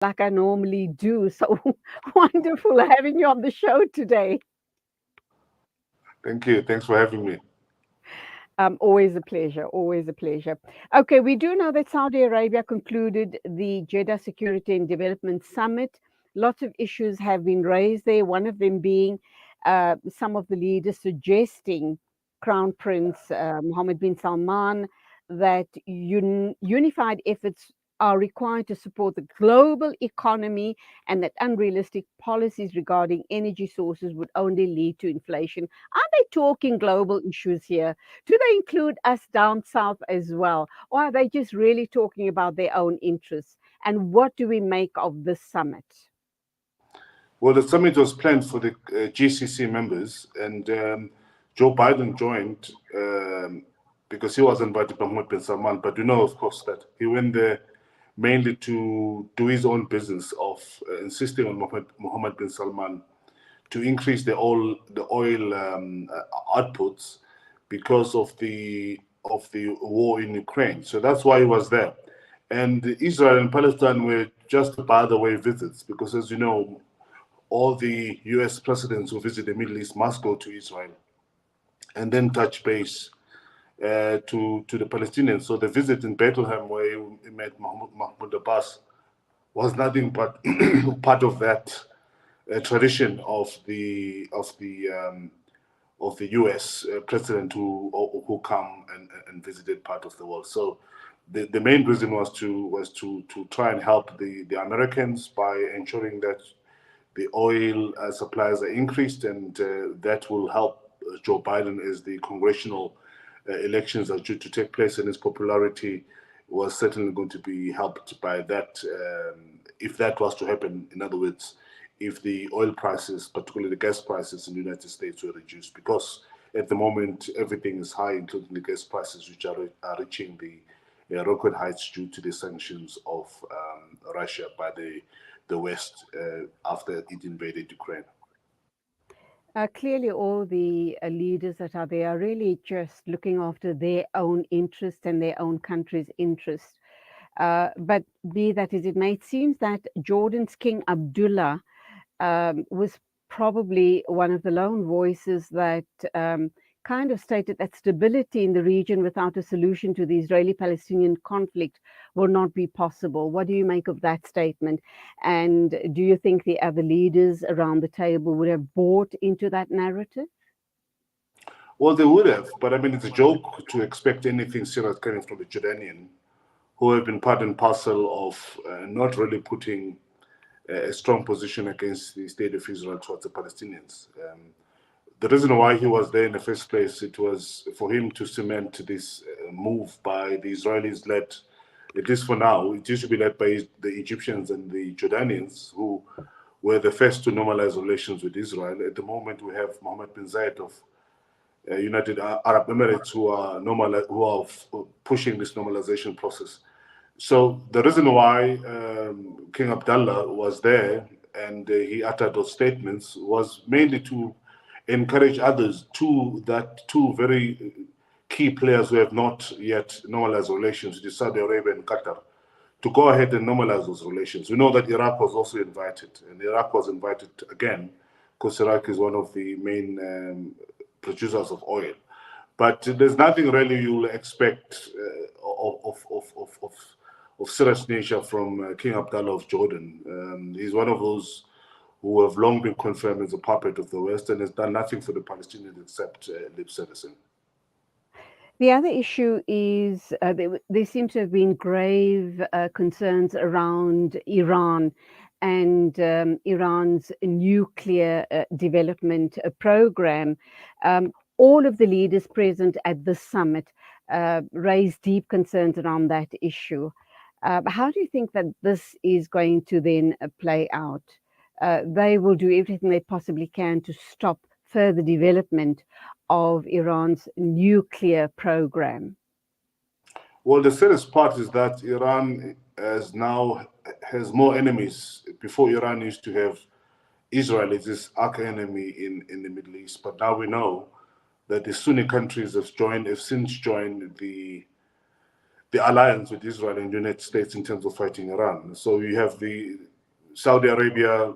like I normally do. So wonderful having you on the show today. Thank you. Thanks for having me. Always a pleasure. Always a pleasure. Okay, we do know that Saudi Arabia concluded the Jeddah Security and Development Summit. Lots of issues have been raised there, one of them being some of the leaders suggesting Crown Prince Mohammed bin Salman that unified efforts are required to support the global economy and that unrealistic policies regarding energy sources would only lead to inflation. Are they talking global issues here? Do they include us down south as well? Or are they just really talking about their own interests? And what do we make of this summit? Well, the summit was planned for the GCC members, and Joe Biden joined because he was invited by Mohammed bin Salman. But you know, of course, that he went there mainly to do his own business of insisting on Mohammed bin Salman to increase the oil outputs because of the war in Ukraine. So that's why he was there. And Israel and Palestine were just by the way visits because, as you know, all the U.S. presidents who visit the Middle East must go to Israel and then touch base to the Palestinians. So the visit in Bethlehem, where he met Mahmoud Abbas, was nothing but part of that tradition of the U.S. President who come and visited part of the world. So the main reason was to try and help the Americans by ensuring that the oil supplies are increased, and that will help Joe Biden as the congressional elections are due to take place, and his popularity was certainly going to be helped by that. If that was to happen, in other words, if the oil prices, particularly the gas prices in the United States, were reduced, because at the moment everything is high, including the gas prices, which are reaching the record heights due to the sanctions of Russia by the West after it invaded Ukraine. Clearly, all the leaders that are there are really just looking after their own interest and their own country's interest. But be that as it may, it seems that Jordan's King Abdullah was probably one of the lone voices that kind of stated that stability in the region without a solution to the Israeli Palestinian conflict will not be possible. What do you make of that statement? And do you think the other leaders around the table would have bought into that narrative? Well, they would have, but I mean, it's a joke to expect anything serious coming from the Jordanian, who have been part and parcel of not really putting a strong position against the state of Israel towards the Palestinians. The reason why he was there in the first place, it was for him to cement this move by the Israelis led, at least for now, it used to be led by the Egyptians and the Jordanians, who were the first to normalize relations with Israel. At the moment, we have Mohammed bin Zayed of United Arab Emirates who are pushing this normalization process. So the reason why King Abdullah was there and he uttered those statements was mainly to encourage others, two very key players who have not yet normalized relations with Saudi Arabia and Qatar, to go ahead and normalize those relations. We know that Iraq was also invited, and Iraq was invited again because Iraq is one of the main producers of oil. But there's nothing really you'll expect of serious nature from King Abdullah of Jordan. He's one of those who have long been confirmed as a puppet of the West and has done nothing for the Palestinians except lip servicing. The other issue is there seem to have been grave concerns around Iran and Iran's nuclear development program. All of the leaders present at this summit raised deep concerns around that issue. How do you think that this is going to then play out? They will do everything they possibly can to stop further development of Iran's nuclear program. Well, the serious part is that Iran has more enemies. Before, Iran used to have Israel as its arch enemy in the Middle East, but now we know that the Sunni countries have since joined the alliance with Israel and the United States in terms of fighting Iran. So you have Saudi Arabia,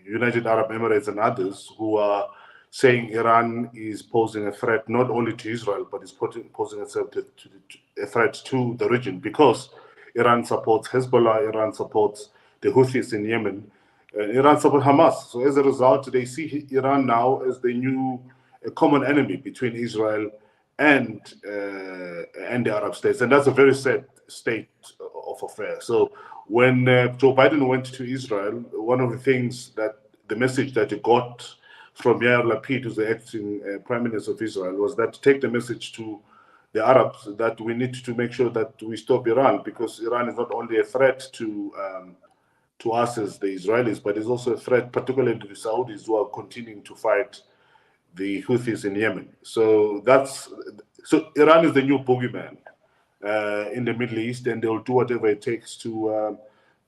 United Arab Emirates, and others who are saying Iran is posing a threat not only to Israel, but is posing itself a threat to the region, because Iran supports Hezbollah, Iran supports the Houthis in Yemen, Iran supports Hamas. So as a result, they see Iran now as the new common enemy between Israel and the Arab states, and that's a very sad state of affairs. So when Joe Biden went to Israel, one of the things that the message that he got from Yair Lapid, who's the acting Prime Minister of Israel, was that take the message to the Arabs that we need to make sure that we stop Iran, because Iran is not only a threat to us as the Israelis, but is also a threat, particularly to the Saudis, who are continuing to fight the Houthis in Yemen. So Iran is the new boogeyman in the Middle East, and they'll do whatever it takes to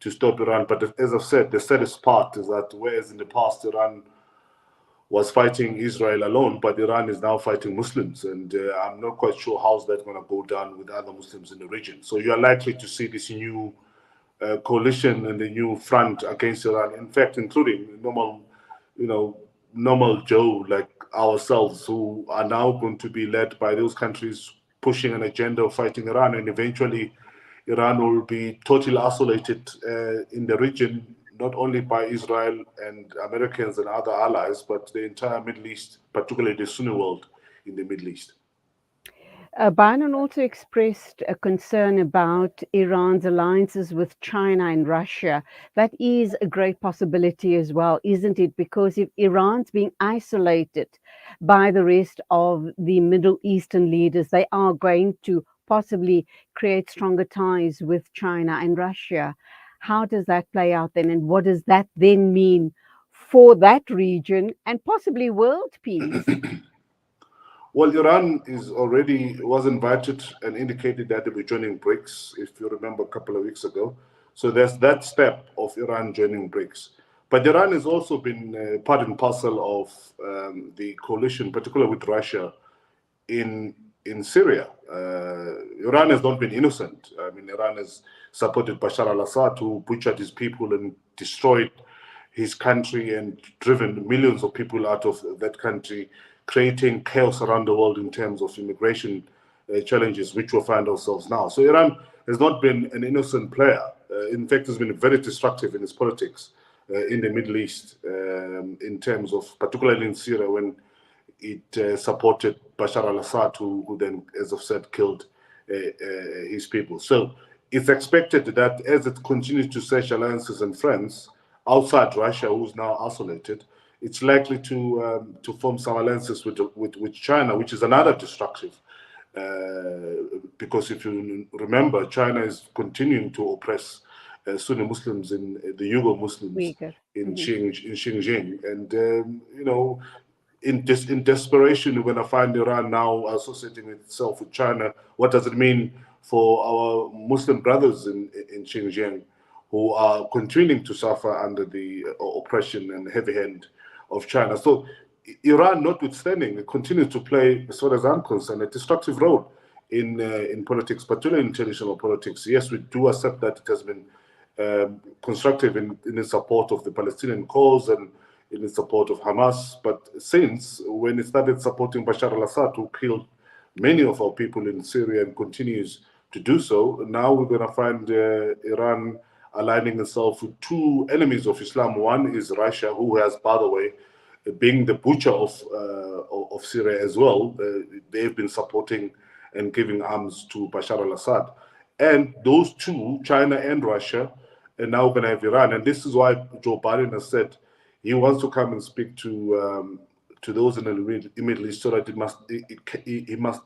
stop Iran. But as I've said, the saddest part is that whereas in the past Iran was fighting Israel alone, but Iran is now fighting Muslims, and I'm not quite sure how's that going to go down with other Muslims in the region. So you are likely to see this new coalition and the new front against Iran. In fact, including normal Joe like ourselves, who are now going to be led by those countries pushing an agenda of fighting Iran, and eventually Iran will be totally isolated in the region, not only by Israel and Americans and other allies, but the entire Middle East, particularly the Sunni world in the Middle East. Biden also expressed a concern about Iran's alliances with China and Russia. That is a great possibility as well, isn't it? Because if Iran's being isolated by the rest of the Middle Eastern leaders, they are going to possibly create stronger ties with China and Russia. How does that play out then? And what does that then mean for that region and possibly world peace? Well, Iran was invited and indicated that they'll be joining BRICS, if you remember a couple of weeks ago. So there's that step of Iran joining BRICS. But Iran has also been part and parcel of the coalition, particularly with Russia, in Syria. Iran has not been innocent. I mean, Iran has supported Bashar al-Assad, who butchered his people and destroyed his country and driven millions of people out of that country, creating chaos around the world in terms of immigration challenges, which we find ourselves now. So Iran has not been an innocent player. In fact, has been very destructive in its politics in the Middle East, in terms of, particularly in Syria, when it supported Bashar al-Assad, who then, as I've said, killed his people. So it's expected that as it continues to search alliances and friends outside Russia, who's now isolated, it's likely to form some alliances with China, which is another destructive. Because if you remember, China is continuing to oppress Sunni Muslims in the Uyghur Muslims in Xinjiang, and in desperation, we're going to find Iran now associating itself with China. What does it mean for our Muslim brothers in Xinjiang, who are continuing to suffer under the oppression and heavy hand of China? So Iran, notwithstanding, continues to play, as far as I'm concerned, a destructive role in politics, particularly in international politics. Yes, we do accept that it has been constructive in its support of the Palestinian cause and in its support of Hamas, but since when it started supporting Bashar al-Assad, who killed many of our people in Syria and continues to do so, now we're going to find Iran aligning itself with two enemies of Islam. One is Russia, who has, by the way, being the butcher of Syria as well. They've been supporting and giving arms to Bashar al-Assad. And those two, China and Russia, are now going to have Iran. And this is why Joe Biden has said he wants to come and speak to those in the Middle East, so that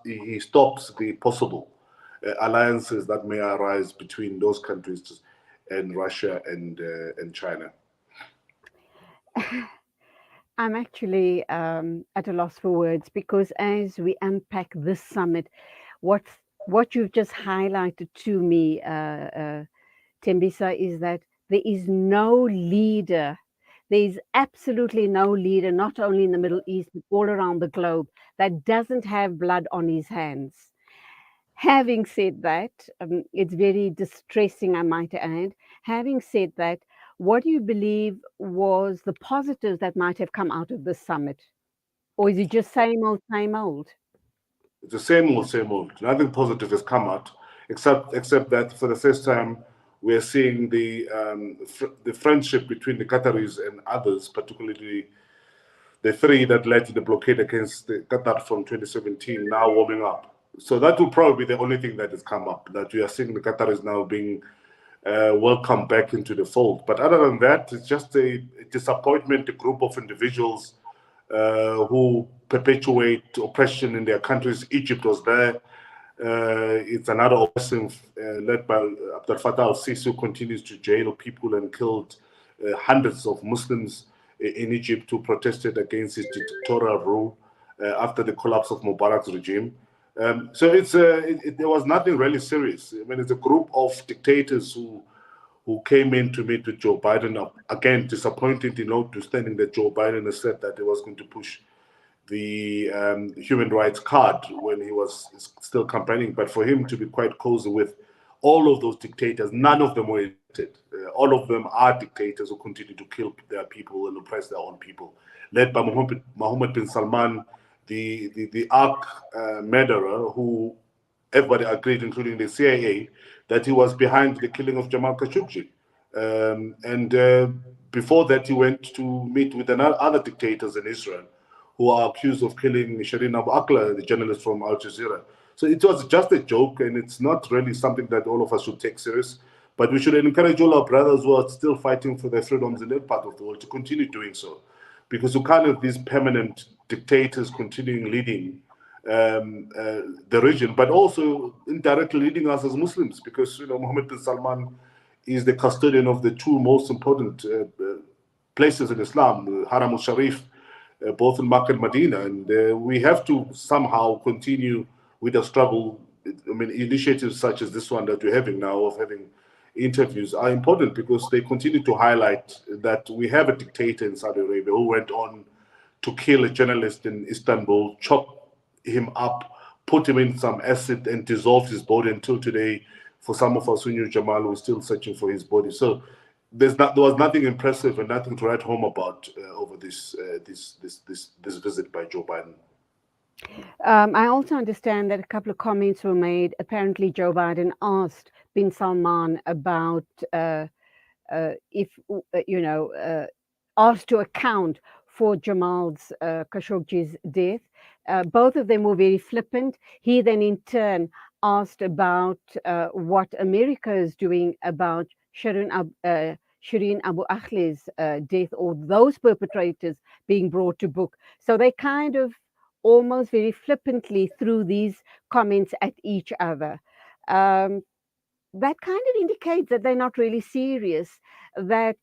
he stops the possible alliances that may arise between those countries and Russia and China. I'm actually at a loss for words, because as we unpack this summit, what you've just highlighted to me, Thembisa, is that there is no leader. There is absolutely no leader, not only in the Middle East, but all around the globe, that doesn't have blood on his hands. Having said that, it's very distressing, I might add. Having said that, what do you believe was the positives that might have come out of this summit? Or is it just same old, same old? It's the same old, same old. Nothing positive has come out, except that for the first time we are seeing the friendship between the Qataris and others, particularly the three that led to the blockade against Qatar from 2017, now warming up. So that will probably be the only thing that has come up, that we are seeing the Qataris now being welcomed back into the fold. But other than that, it's just a disappointment, a group of individuals who perpetuate oppression in their countries. Egypt was there. It's another oppression led by Abdel Fattah al-Sisi, who continues to jail people and killed hundreds of Muslims in Egypt who protested against his dictatorial rule after the collapse of Mubarak's regime. So there was nothing really serious. I mean, it's a group of dictators who came in to meet with Joe Biden. Again, disappointed, notwithstanding that Joe Biden has said that he was going to push the human rights card when he was still campaigning. But for him to be quite cozy with all of those dictators, none of them were elected. All of them are dictators who continue to kill their people and oppress their own people. Led by Mohammed bin Salman, the arch murderer who everybody agreed, including the CIA, that he was behind the killing of Jamal Khashoggi. Before that, he went to meet with other dictators in Israel who are accused of killing Shireen Abu Akleh, the journalist from Al Jazeera. So it was just a joke, and it's not really something that all of us should take serious. But we should encourage all our brothers who are still fighting for their freedoms in that part of the world to continue doing so. Because you can't have these permanent dictators continuing leading the region, but also indirectly leading us as Muslims, because Mohammed bin Salman is the custodian of the two most important places in Islam, Haram al-Sharif, both in Makkah and Medina, and we have to somehow continue with the struggle. I mean, initiatives such as this one that we're having now, of having interviews, are important because they continue to highlight that we have a dictator in Saudi Arabia who went on to kill a journalist in Istanbul, chop him up, put him in some acid, and dissolved his body. Until today, for some of us who knew Jamal, we're still searching for his body. So there was nothing impressive and nothing to write home about over this visit by Joe Biden. I also understand that a couple of comments were made. Apparently, Joe Biden asked bin Salman about if asked to account for Jamal's Khashoggi's death. Both of them were very flippant. He then, in turn, asked about what America is doing about Shireen Abu Akleh's death, or those perpetrators being brought to book. So they kind of almost very flippantly threw these comments at each other. That kind of indicates that they're not really serious, that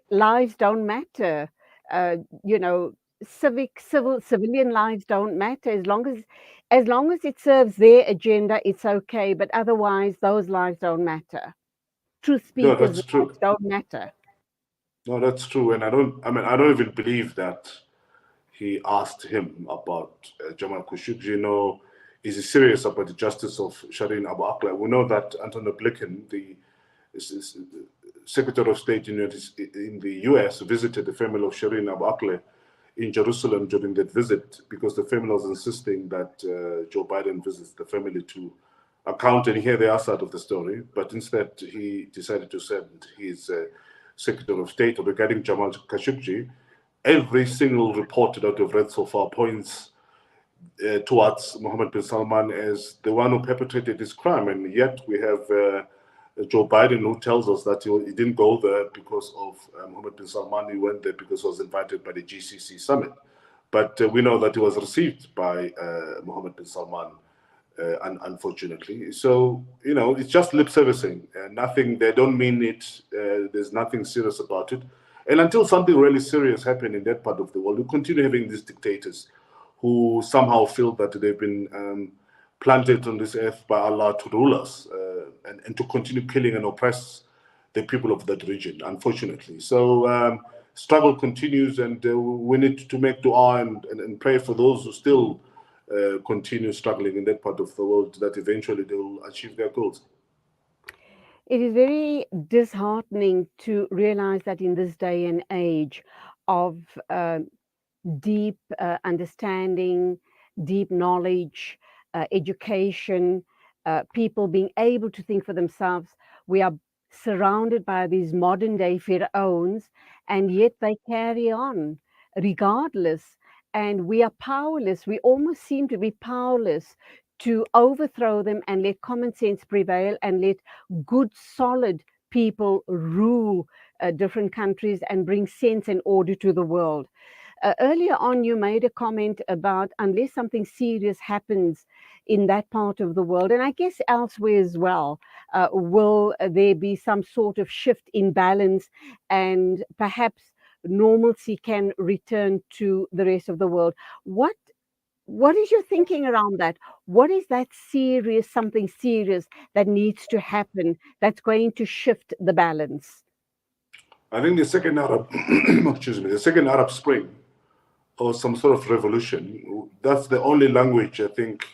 lives don't matter. Civilian lives don't matter. As long as it serves their agenda, it's okay. But otherwise, those lives don't matter. Truth No, speakers' that's true. lives don't matter. No, that's true. And I don't even believe that he asked him about Jamal Khashoggi. Is he serious about the justice of Shireen Abu Akleh? We know that Antony Blinken, the Secretary of State in the US, visited the family of Shireen Abu Akleh in Jerusalem during that visit, because the family was insisting that Joe Biden visits the family to account and hear their side of the story. But instead, he decided to send his Secretary of State regarding Jamal Khashoggi. Every single report that we've read so far points towards Mohammed bin Salman as the one who perpetrated this crime. And yet we have Joe Biden, who tells us that he didn't go there because of Mohammed bin Salman. He went there because he was invited by the GCC summit. But we know that he was received by Mohammed bin Salman, unfortunately. So, it's just lip servicing. Nothing, they don't mean it. There's nothing serious about it. And until something really serious happens in that part of the world, we continue having these dictators who somehow feel that they've been planted on this earth by Allah to rule us and to continue killing and oppress the people of that region, unfortunately. So struggle continues, and we need to make dua and pray for those who still continue struggling in that part of the world, that eventually they will achieve their goals. It is very disheartening to realize that in this day and age of deep understanding, deep knowledge, education, people being able to think for themselves, we are surrounded by these modern day pharaohs, and yet they carry on regardless. And we are powerless. We almost seem to be powerless to overthrow them and let common sense prevail and let good, solid people rule different countries and bring sense and order to the world. Earlier on, you made a comment about unless something serious happens in that part of the world, and I guess elsewhere as well, will there be some sort of shift in balance and perhaps normalcy can return to the rest of the world? What what is your thinking around that? What is that serious, something serious that needs to happen that's going to shift the balance? I think the second Arab, excuse me, the second Arab Spring or some sort of revolution, that's the only language I think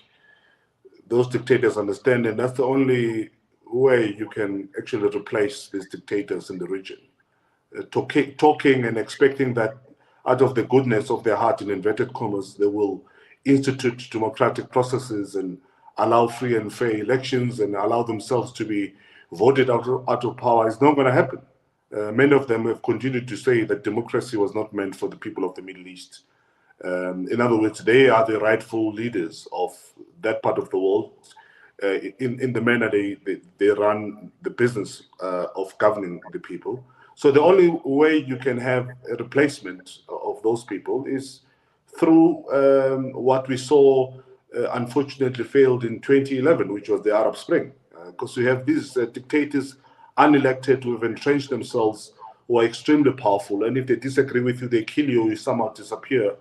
those dictators understand, and that's the only way you can actually replace these dictators in the region. Talking and expecting that out of the goodness of their heart, in inverted commas, they will institute democratic processes and allow free and fair elections and allow themselves to be voted out of power is not going to happen. Many of them have continued to say that democracy was not meant for the people of the Middle East. In other words, they are the rightful leaders of that part of the world in the manner they run the business of governing the people. So the only way you can have a replacement of those people is through what we saw unfortunately failed in 2011, which was the Arab Spring. Because we have these dictators unelected who have entrenched themselves, who are extremely powerful. And if they disagree with you, they kill you, you somehow disappear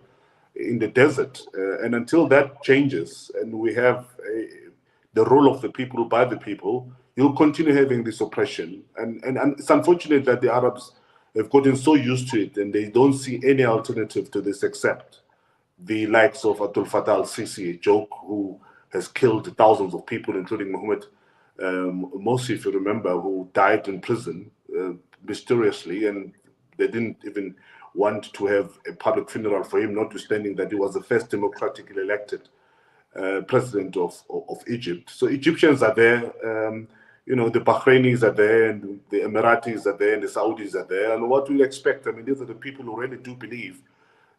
in the desert. And until that changes and we have the rule of the people by the people, you'll continue having this oppression. And it's unfortunate that the Arabs have gotten so used to it and they don't see any alternative to this except the likes of Abdul Fattah al-Sisi, a joke who has killed thousands of people, including Mohammed Morsi, if you remember, who died in prison mysteriously, and they didn't even want to have a public funeral for him, notwithstanding that he was the first democratically elected president of Egypt. So Egyptians are there, the Bahrainis are there, and the Emiratis are there, and the Saudis are there. And what do you expect? I mean, these are the people who really do believe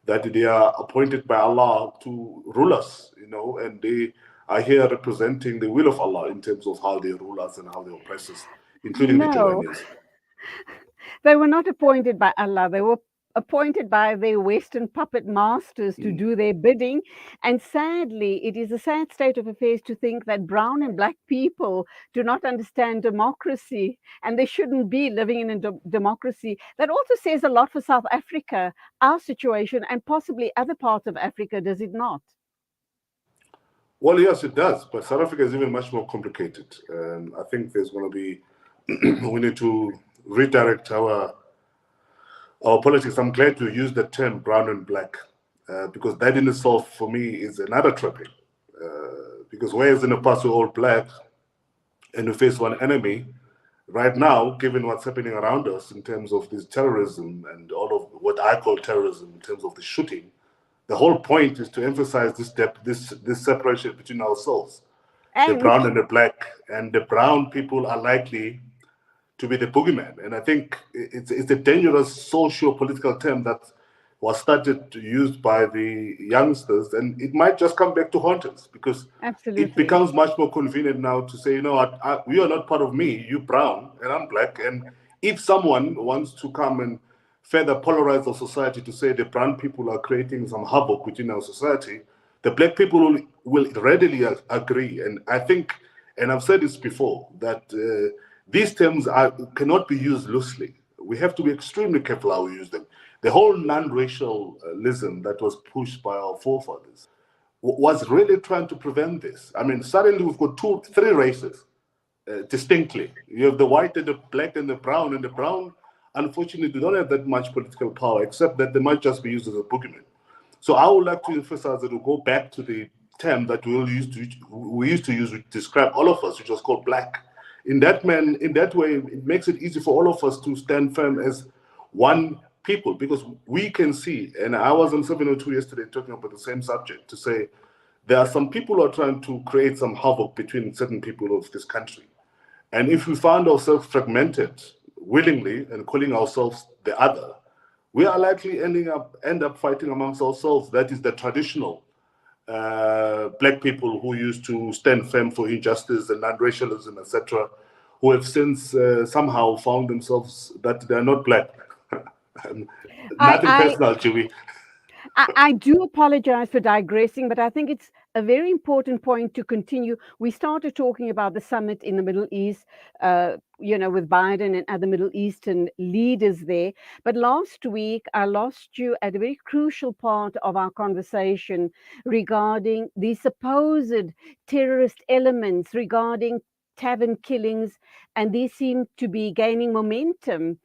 that they are appointed by Allah to rule us, and they are here representing the will of Allah in terms of how they rule us and how they oppress us, including the No, Jordanians. they were not appointed by Allah. They were appointed by their Western puppet masters to do their bidding. And sadly, it is a sad state of affairs to think that brown and black people do not understand democracy and they shouldn't be living in a democracy. That also says a lot for South Africa, our situation, and possibly other parts of Africa, does it not? Well, yes, it does, but South Africa is even much more complicated. I think there's going to be, we need to redirect our politics. I'm glad you used the term brown and black, because that in itself, for me, is another trapping. Because whereas in the past we're all black and we face one enemy, right now, given what's happening around us in terms of this terrorism and all of what I call terrorism in terms of the shooting, the whole point is to emphasize this separation between ourselves, the And brown and the black, and the brown people are likely to be the boogeyman. And I think it's a dangerous socio-political term that was started used by the youngsters, and it might just come back to haunt us because it absolutely. becomes much more convenient now to say, you are not part of me, you brown, and I'm black. And if someone wants to come and further polarize our society to say the brown people are creating some havoc within our society, the black people will readily agree. And I think, and I've said this before, that these terms cannot be used loosely. We have to be extremely careful how we use them. The whole non-racialism that was pushed by our forefathers was really trying to prevent this. I mean, suddenly we've got three races distinctly. You have the white and the black and the brown, unfortunately, they don't have that much political power, except that they might just be used as a boogeyman. So I would like to emphasize that we go back to the term that we used to use to describe all of us, which was called black. In that way, it makes it easy for all of us to stand firm as one people, because we can see, and I was on 702 yesterday talking about the same subject, to say there are some people who are trying to create some havoc between certain people of this country. And if we find ourselves fragmented willingly and calling ourselves the other, we are likely end up fighting amongst ourselves. That is the traditional black people who used to stand firm for injustice and non-racialism, etc., who have since somehow found themselves that they are not black. Nothing personal, Chewy. I do apologize for digressing, but I think it's a very important point to continue. We started talking about the summit in the Middle East, with Biden and other Middle Eastern leaders there. But last week, I lost you at a very crucial part of our conversation regarding the supposed terrorist elements, regarding tavern killings, and these seem to be gaining momentum.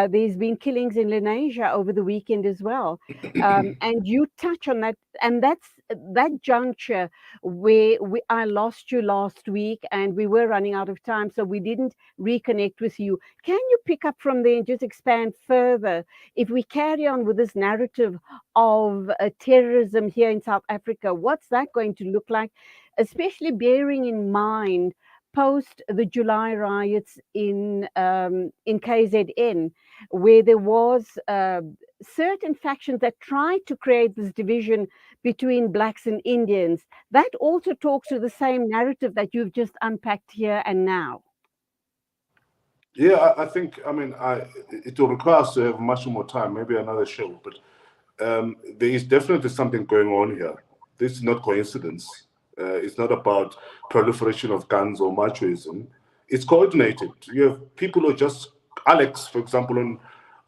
There's been killings in Lenasia over the weekend as well. And you touch on that, and that's that juncture where I lost you last week, and we were running out of time, so we didn't reconnect with you. Can you pick up from there and just expand further? If we carry on with this narrative of terrorism here in South Africa, what's that going to look like, especially bearing in mind post the July riots in KZN, where there was certain factions that tried to create this division between blacks and Indians? That also talks to the same narrative that you've just unpacked here and now. Yeah, I think, it will require us to have much more time, maybe another show, but there is definitely something going on here. This is not coincidence. It's not about proliferation of guns or machoism. It's coordinated. You have people who just, Alex, for example,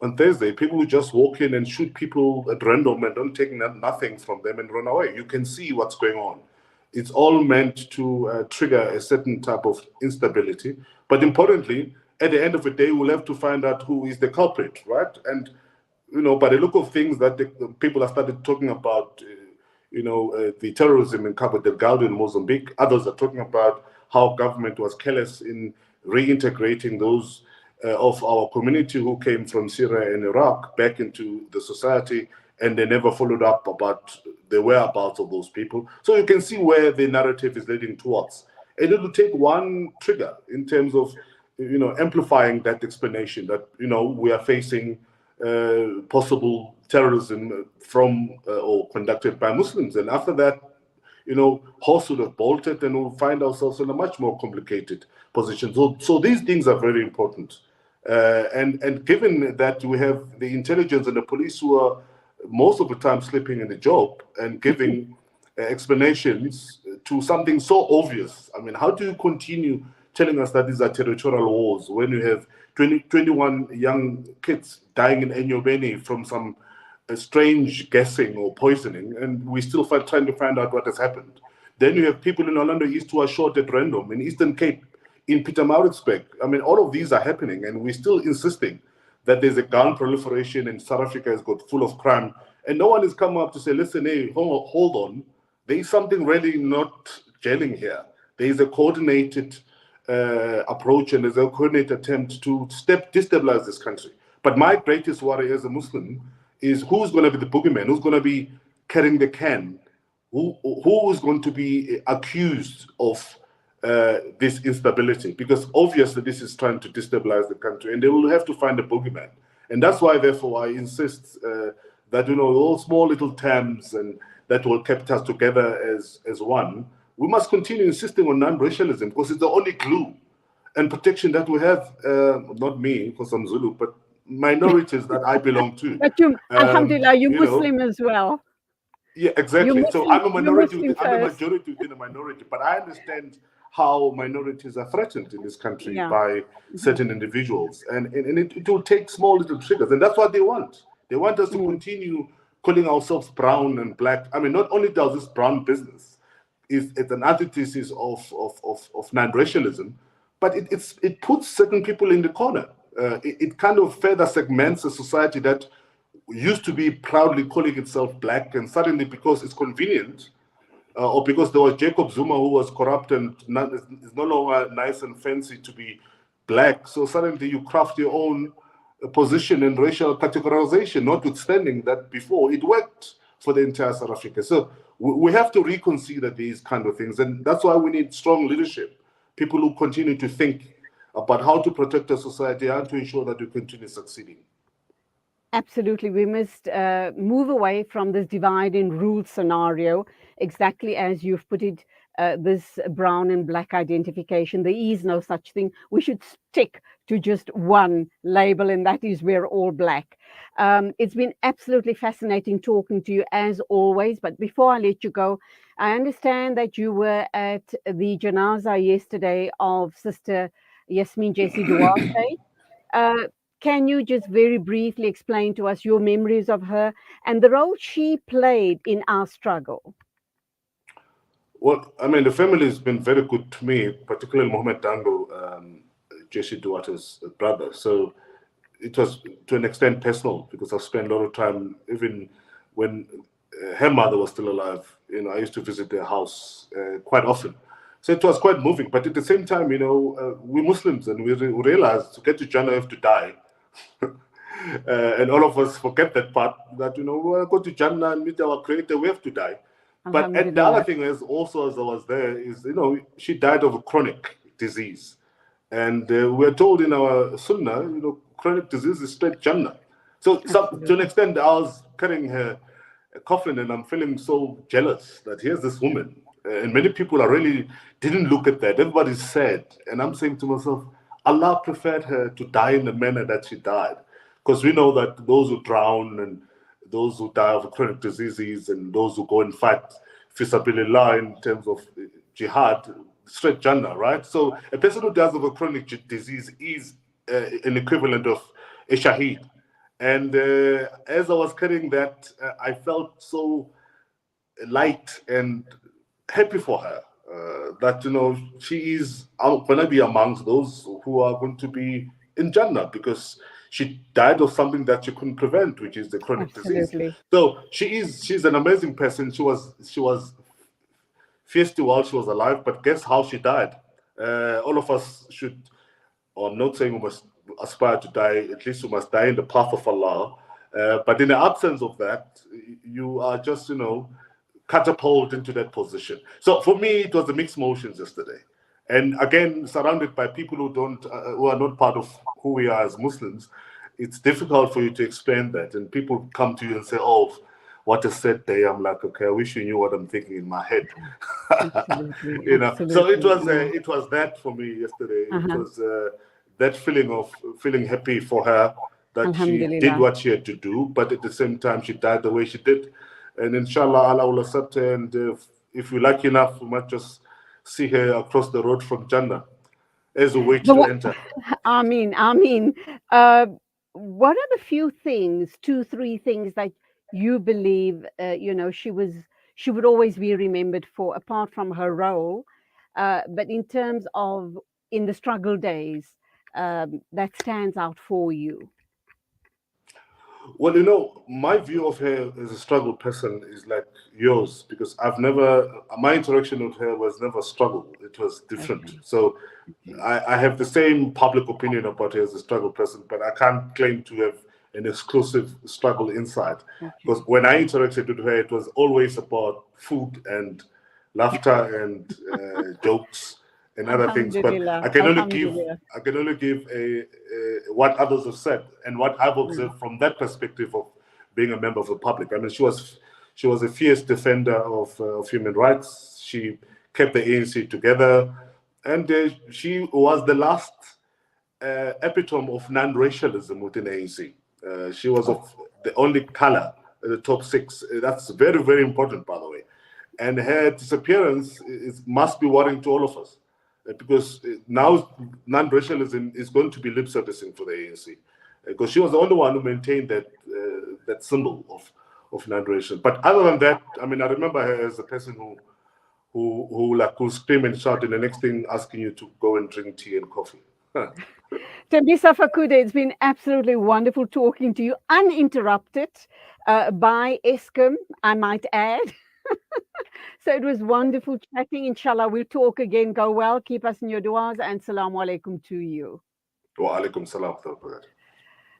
on Thursday, people who just walk in and shoot people at random and don't take nothing from them and run away. You can see what's going on. It's all meant to trigger a certain type of instability. But importantly, at the end of the day, we'll have to find out who is the culprit, right? And, by the look of things that the people have started talking about, the terrorism in Cabo Delgado in Mozambique. Others are talking about how government was careless in reintegrating those of our community who came from Syria and Iraq back into the society, and they never followed up about the whereabouts of those people. So you can see where the narrative is leading towards. And it will take one trigger in terms of, amplifying that explanation that, we are facing possible terrorism from or conducted by Muslims. And after that, horse would have bolted, and we'll find ourselves in a much more complicated position. So these things are very important. And given that we have the intelligence and the police who are most of the time sleeping in the job and giving explanations to something so obvious, how do you continue telling us that these are territorial wars when you have 21 young kids dying in Enyobeni from some strange gassing or poisoning, and we still trying to find out what has happened? Then you have people in Orlando East who are shot at random, in Eastern Cape, in Pietermaritzburg. All of these are happening, and we're still insisting that there's a gun proliferation and South Africa has got full of crime. And no one has come up to say, listen, hey, hold on. There is something really not gelling here. There is a coordinated approach, and there's a coordinated attempt to destabilize this country. But my greatest worry as a Muslim is who's going to be the boogeyman, who's going to be carrying the can, who is going to be accused of this instability, because obviously this is trying to destabilize the country, and they will have to find a boogeyman. And that's why, therefore, I insist that, all small little terms and that will keep us together as one. We must continue insisting on non-racialism, because it's the only glue and protection that we have, not me, because I'm Zulu, but minorities that I belong to. But alhamdulillah, you're Muslim as well. Yeah, exactly. Muslim, so I'm a minority. I'm a first. majority within a minority, but I understand how minorities are threatened in this country by certain individuals, and it will take small little triggers, and that's what they want. They want us to continue calling ourselves brown and black. Not only does this brown business, it's an antithesis of non-racialism, but it puts certain people in the corner. It kind of further segments a society that used to be proudly calling itself black, and suddenly, because it's convenient, or because there was Jacob Zuma who was corrupt and is no longer nice and fancy to be black. So suddenly you craft your own position in racial categorization, notwithstanding that before it worked for the entire South Africa. So we have to reconsider these kind of things. And that's why we need strong leadership, people who continue to think about how to protect our society and to ensure that we continue succeeding. Absolutely. We must move away from this divide and rule scenario, exactly as you've put it, this brown and black identification. There is no such thing. We should stick to just one label, and that is we're all black. It's been absolutely fascinating talking to you as always. But before I let you go, I understand that you were at the janaza yesterday of Sister Yasmin Jesse Duarte. Uh, can you just very briefly explain to us your memories of her and the role she played in our struggle? Well, I mean, the family has been very good to me, particularly Mohammed Dango, Jesse Duarte's brother. So it was to an extent personal because I've spent a lot of time, even when her mother was still alive. I used to visit their house quite often. So it was quite moving. But at the same time, we're Muslims and we realize to get to Jannah, you have to die. And all of us forget that part, that, we want to go to Jannah and meet our Creator, we have to die. But the other thing is also, as I was there, is, she died of a chronic disease. And we're told in our Sunnah, chronic disease is straight Jannah. So to an extent, I was carrying her coffin and I'm feeling so jealous that here's this woman. And many people really didn't look at that. Everybody's sad. And I'm saying to myself, Allah preferred her to die in the manner that she died. Because we know that those who drown and those who die of chronic diseases and those who go and fight fisabilillah in terms of jihad, straight Jannah, right? So a person who dies of a chronic disease is an equivalent of a shaheed. And as I was carrying that, I felt so light and happy for her that, she is going to be amongst those who are going to be in Jannah because she died of something that she couldn't prevent, which is the chronic disease. So she's an amazing person. She was feisty while she was alive, but guess how she died? All of us should, or I'm not saying we must aspire to die, at least we must die in the path of Allah. But in the absence of that, you are just, catapulted into that position. So for me, it was a mixed emotions yesterday. And again, surrounded by people who are not part of who we are as Muslims, it's difficult for you to explain that. And people come to you and say, "Oh, what a sad day." I'm like, okay, I wish you knew what I'm thinking in my head. Absolutely. So it was that for me yesterday. It was that feeling of feeling happy for her that she did what she had to do, but at the same time she died the way she did. And inshallah, Allah will accept her. And if we're lucky enough, we might just see her across the road from Jannah as a way to enter. Ameen. What are the few things, 2-3 things that you believe, she would always be remembered for, apart from her role, but in terms of in the struggle days, that stands out for you? Well, my view of her as a struggle person is like yours, because my interaction with her was never struggle. It was different. Okay. So I have the same public opinion about her as a struggle person, but I can't claim to have an exclusive struggle inside. Okay. Because when I interacted with her, it was always about food and laughter and jokes and other things. But I can only give what others have said and what I've observed from that perspective of being a member of the public. I mean, she was a fierce defender of human rights. She kept the ANC together, and she was the last epitome of non-racialism within ANC. She was of the only color in the top 6. That's very, very important, by the way. And her disappearance must be worrying to all of us. Because now non-racialism is going to be lip servicing for the ANC, because she was the only one who maintained that symbol of non-racial. But other than that, I mean, I remember her as a person who scream and shout, and the next thing asking you to go and drink tea and coffee. Thembisa Fekude, it's been absolutely wonderful talking to you, uninterrupted by Eskom, I might add. So it was wonderful chatting. Inshallah, we'll talk again. Go well. Keep us in your du'as, and salamu alaikum to you. Wa alaikum salam.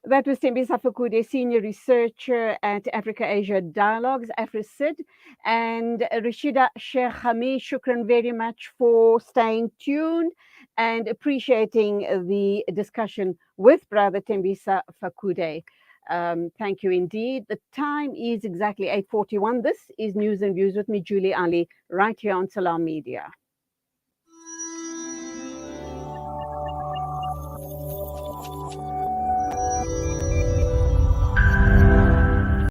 That was Thembisa Fekude, Senior Researcher at Africa-Asia Dialogues, AFRASID, and Rashida Sheikh Hamid. Shukran very much for staying tuned and appreciating the discussion with Brother Thembisa Fekude. Thank you indeed. The time is exactly 8:41. This is News and Views with me, Julie Ali, right here on Salam Media.